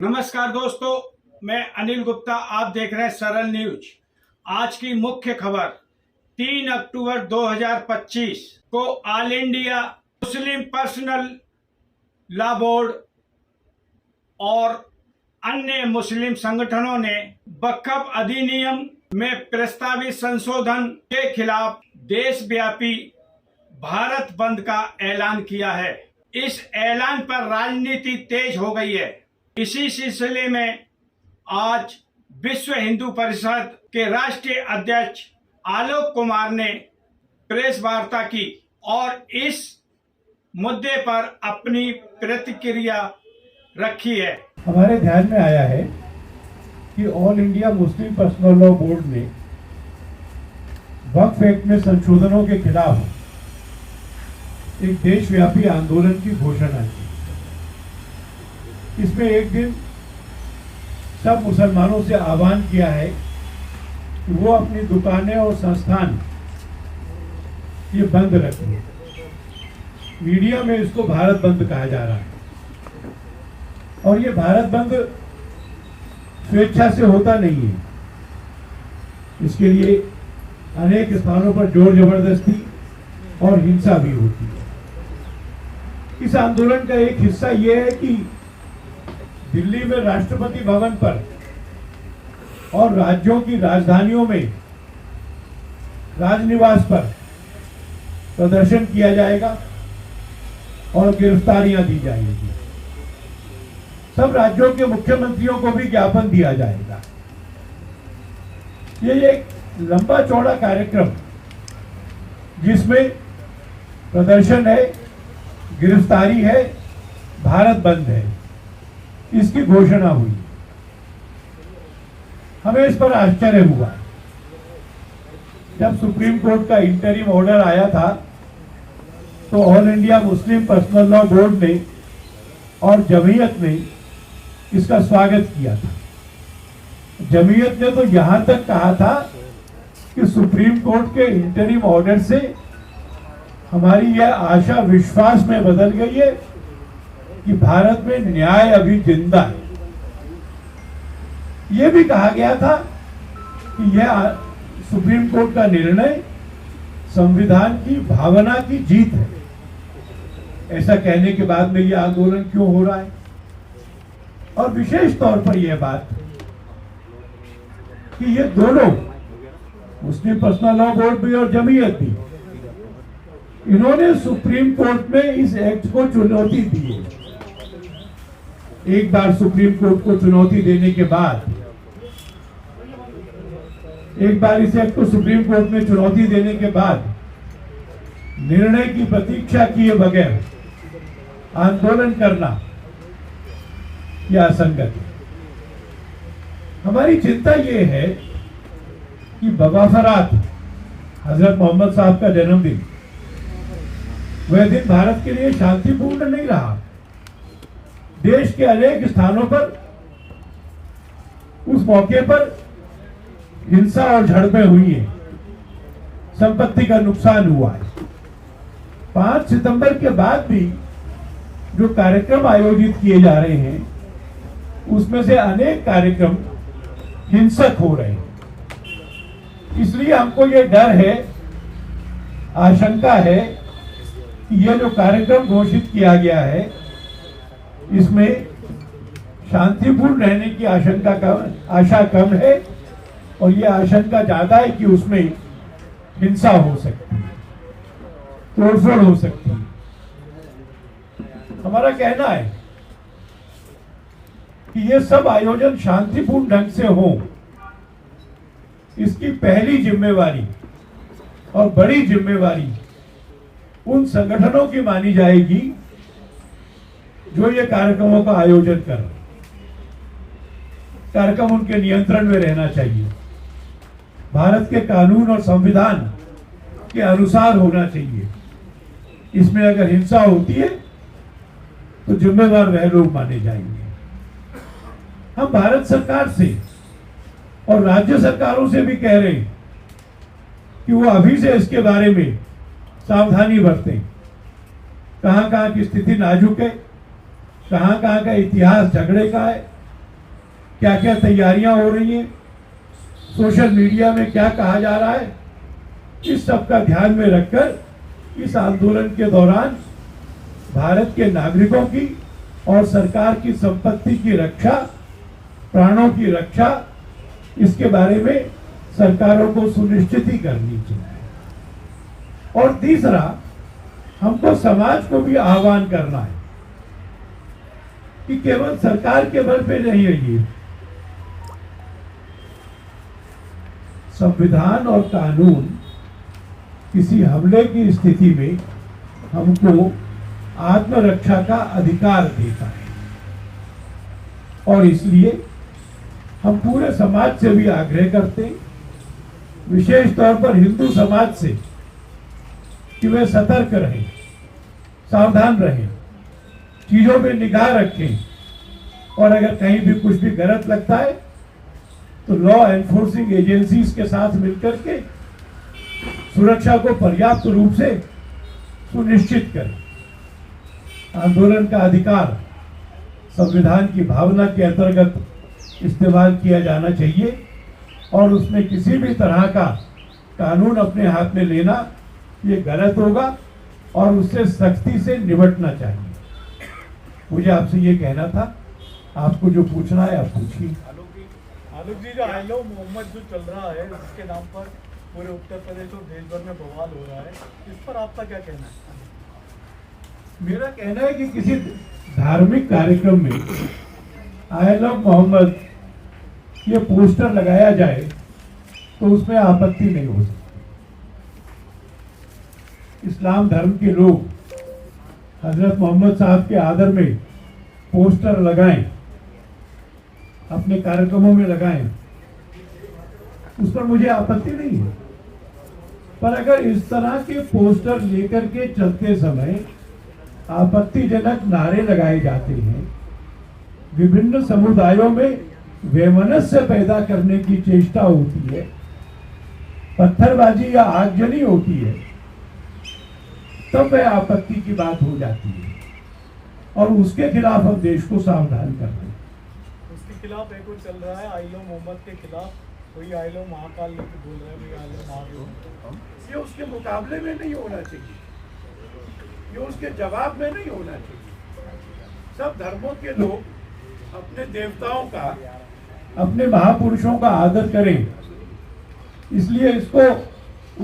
नमस्कार दोस्तों, मैं अनिल गुप्ता। आप देख रहे हैं सरल न्यूज। आज की मुख्य खबर 3 अक्टूबर 2025 को all India Muslim personal law board और अन्य मुस्लिम संगठनों ने वक्फ अधिनियम में प्रस्तावित संशोधन के खिलाफ देशव्यापी भारत बंद का ऐलान किया है। इस ऐलान पर राजनीति तेज हो गई है। इसी सिलसिले में आज विश्व हिंदू परिषद के राष्ट्रीय अध्यक्ष आलोक कुमार ने प्रेस वार्ता की और इस मुद्दे पर अपनी प्रतिक्रिया रखी है। हमारे ध्यान में आया है कि all India Muslim personal law board ने वक्फ एक्ट में संशोधनों के खिलाफ एक देशव्यापी आंदोलन की घोषणा की। इसमें एक दिन सब मुसलमानों से आह्वान किया है कि वो अपनी दुकानें और संस्थान ये बंद रखें। मीडिया में इसको भारत बंद कहा जा रहा है और ये भारत बंद स्वेच्छा से होता नहीं है। इसके लिए अनेक स्थानों पर जोर जबरदस्ती और हिंसा भी होती है। इस आंदोलन का एक हिस्सा यह है कि दिल्ली में राष्ट्रपति भवन पर और राज्यों की राजधानियों में राजनिवास पर प्रदर्शन किया जाएगा और गिरफ्तारियां दी जाएंगी। सब राज्यों के मुख्यमंत्रियों को भी ज्ञापन दिया जाएगा। ये एक लंबा चौड़ा कार्यक्रम जिसमें प्रदर्शन है, गिरफ्तारी है, भारत बंद है, इसकी घोषणा हुई। हमें इस पर आश्चर्य हुआ। जब सुप्रीम कोर्ट का इंटरिम ऑर्डर आया था तो all India Muslim personal law board ने और जमीयत ने इसका स्वागत किया था। जमीयत ने तो यहां तक कहा था कि सुप्रीम कोर्ट के इंटरिम ऑर्डर से हमारी यह आशा विश्वास में बदल गई है कि भारत में न्याय अभी जिंदा है। यह भी कहा गया था कि यह सुप्रीम कोर्ट का निर्णय संविधान की भावना की जीत है। ऐसा कहने के बाद में यह आंदोलन क्यों हो रहा है? और विशेष तौर पर यह बात कि ये दोनों मुस्लिम पर्सनल लॉ बोर्ड भी और जमीयत भी, इन्होंने सुप्रीम कोर्ट में इस एक्ट को चुनौती दी है। एक बार सुप्रीम कोर्ट को चुनौती देने के बाद, एक बार इस एक्ट को सुप्रीम कोर्ट में चुनौती देने के बाद निर्णय की प्रतीक्षा किए बगैर आंदोलन करना यह असंगत है। हमारी चिंता यह है कि बबाफरात हजरत मोहम्मद साहब का जन्मदिन, वह दिन भारत के लिए शांतिपूर्ण नहीं रहा। देश के अनेक स्थानों पर उस मौके पर हिंसा और झड़पें हुई हैं, संपत्ति का नुकसान हुआ है। 5 सितंबर के बाद भी जो कार्यक्रम आयोजित किए जा रहे हैं उसमें से अनेक कार्यक्रम हिंसक हो रहे हैं। इसलिए हमको ये डर है, आशंका है कि यह जो कार्यक्रम घोषित किया गया है इसमें शांतिपूर्ण रहने की आशा कम है और यह आशंका ज्यादा है कि उसमें हिंसा हो सकती है, तोड़फोड़ हो सकती है। हमारा कहना है कि ये सब आयोजन शांतिपूर्ण ढंग से हो, इसकी पहली जिम्मेवारी और बड़ी जिम्मेवारी उन संगठनों की मानी जाएगी जो ये कार्यक्रमों का आयोजन कर रहे हैं। कार्यक्रम उनके नियंत्रण में रहना चाहिए, भारत के कानून और संविधान के अनुसार होना चाहिए। इसमें अगर हिंसा होती है तो जिम्मेदार वह लोग माने जाएंगे। हम भारत सरकार से और राज्य सरकारों से भी कह रहे हैं कि वो अभी से इसके बारे में सावधानी बरतें। कहां कहां की स्थिति नाजुक है, कहां कहां का इतिहास झगड़े का है, क्या क्या तैयारियां हो रही हैं, सोशल मीडिया में क्या कहा जा रहा है, इस सब का ध्यान में रखकर इस आंदोलन के दौरान भारत के नागरिकों की और सरकार की संपत्ति की रक्षा, प्राणों की रक्षा, इसके बारे में सरकारों को सुनिश्चित ही करनी चाहिए। और तीसरा, हमको समाज को भी आह्वान करना है कि केवल सरकार के बल पे नहीं रहिए, संविधान और कानून किसी हमले की स्थिति में हमको आत्मरक्षा का अधिकार देता है। और इसलिए हम पूरे समाज से भी आग्रह करते हैं, विशेष तौर पर हिंदू समाज से, कि वे सतर्क रहें, सावधान रहें, चीजों पे निगाह रखें, और अगर कहीं भी कुछ भी गलत लगता है तो लॉ एनफोर्सिंग एजेंसीज के साथ मिलकर के सुरक्षा को पर्याप्त रूप से सुनिश्चित करें। आंदोलन का अधिकार संविधान की भावना के अंतर्गत इस्तेमाल किया जाना चाहिए और उसमें किसी भी तरह का कानून अपने हाथ में लेना ये गलत होगा और उससे सख्ती से निपटना चाहिए। मुझे आपसे ये कहना था, आपको जो पूछना है आप पूछिए। आलोक जी, जो आई लव मोहम्मद जो चल रहा है, जिसके नाम पर पूरे उत्तर प्रदेश और देश भर में बवाल हो रहा है, इस पर आपका क्या कहना है? मेरा कहना है कि किसी धार्मिक कार्यक्रम में आई लव मोहम्मद ये पोस्टर लगाया जाए तो उसमें आपत्ति नहीं हो सकती। इस्लाम धर्म के लोग हजरत मोहम्मद साहब के आदर में पोस्टर लगाएं, अपने कार्यक्रमों में लगाएं, उस पर मुझे आपत्ति नहीं है। पर अगर इस तरह के पोस्टर लेकर के चलते समय आपत्तिजनक नारे लगाए जाते हैं, विभिन्न समुदायों में वैमनस्य पैदा करने की चेष्टा होती है, पत्थरबाजी या आगजनी होती है, तब वह आपत्ति की बात हो जाती है और उसके खिलाफ हम देश को सावधान कर रहे हैं। उसके खिलाफ एक और चल रहा है, आई लव मोहम्मद के खिलाफ कोई आई लव महाकाल लेके बोल रहा है, कोई आई लव महादेव। ये उसके मुकाबले में नहीं होना चाहिए, ये उसके जवाब में नहीं होना चाहिए। सब धर्मों के लोग अपने देवताओं का, अपने महापुरुषों का आदर करें, इसलिए इसको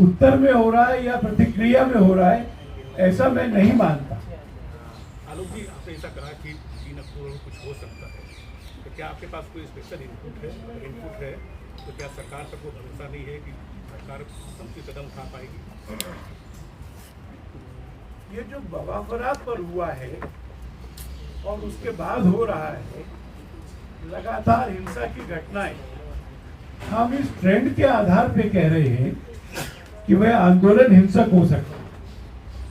उत्तर में हो रहा है या प्रतिक्रिया में हो रहा है, ऐसा मैं नहीं मानता। आलोक जी, आपने ऐसा कहा कि 3 अक्टूबर को कुछ हो सकता है, तो क्या आपके पास कोई स्पेशल इनपुट है? तो क्या सरकार पर कोई भरोसा नहीं है कि सरकार समुचित कदम उठा पाएगी? ये जो बवाफरात पर हुआ है और उसके बाद हो रहा है लगातार हिंसा की घटनाएं, हम इस ट्रेंड के आधार पे कह रहे हैं कि वह आंदोलन हिंसक हो सकता है।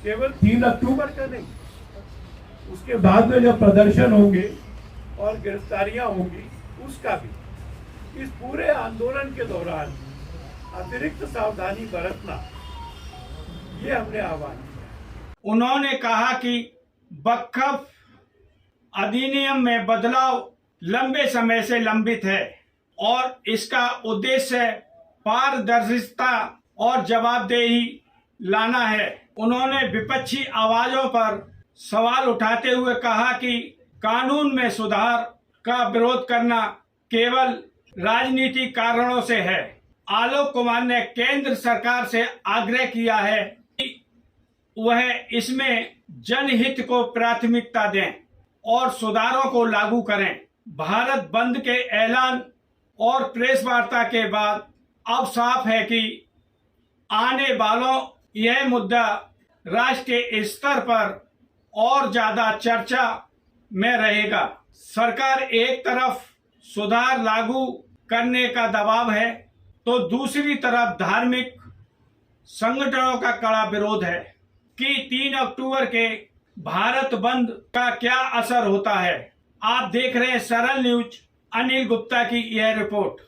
केवल 3 अक्टूबर का नहीं, उसके बाद में जब प्रदर्शन होंगे और गिरफ्तारियां होंगी उसका भी। इस पूरे आंदोलन के दौरान अतिरिक्त सावधानी बरतना, ये हमने आह्वान किया। उन्होंने कहा कि वक्फ अधिनियम में बदलाव लंबे समय से लंबित है और इसका उद्देश्य पारदर्शिता और जवाबदेही लाना है। उन्होंने विपक्षी आवाजों पर सवाल उठाते हुए कहा कि कानून में सुधार का विरोध करना केवल राजनीतिक कारणों से है। आलोक कुमार ने केंद्र सरकार से आग्रह किया है कि वह इसमें जनहित को प्राथमिकता दें और सुधारों को लागू करें। भारत बंद के ऐलान और प्रेस वार्ता के बाद अब साफ है कि आने वालों यह मुद्दा राष्ट्र के स्तर पर और ज्यादा चर्चा में रहेगा। सरकार एक तरफ सुधार लागू करने का दबाव है तो दूसरी तरफ धार्मिक संगठनों का कड़ा विरोध है कि 3 अक्टूबर के भारत बंद का क्या असर होता है। आप देख रहे हैं सरल न्यूज, अनिल गुप्ता की यह रिपोर्ट।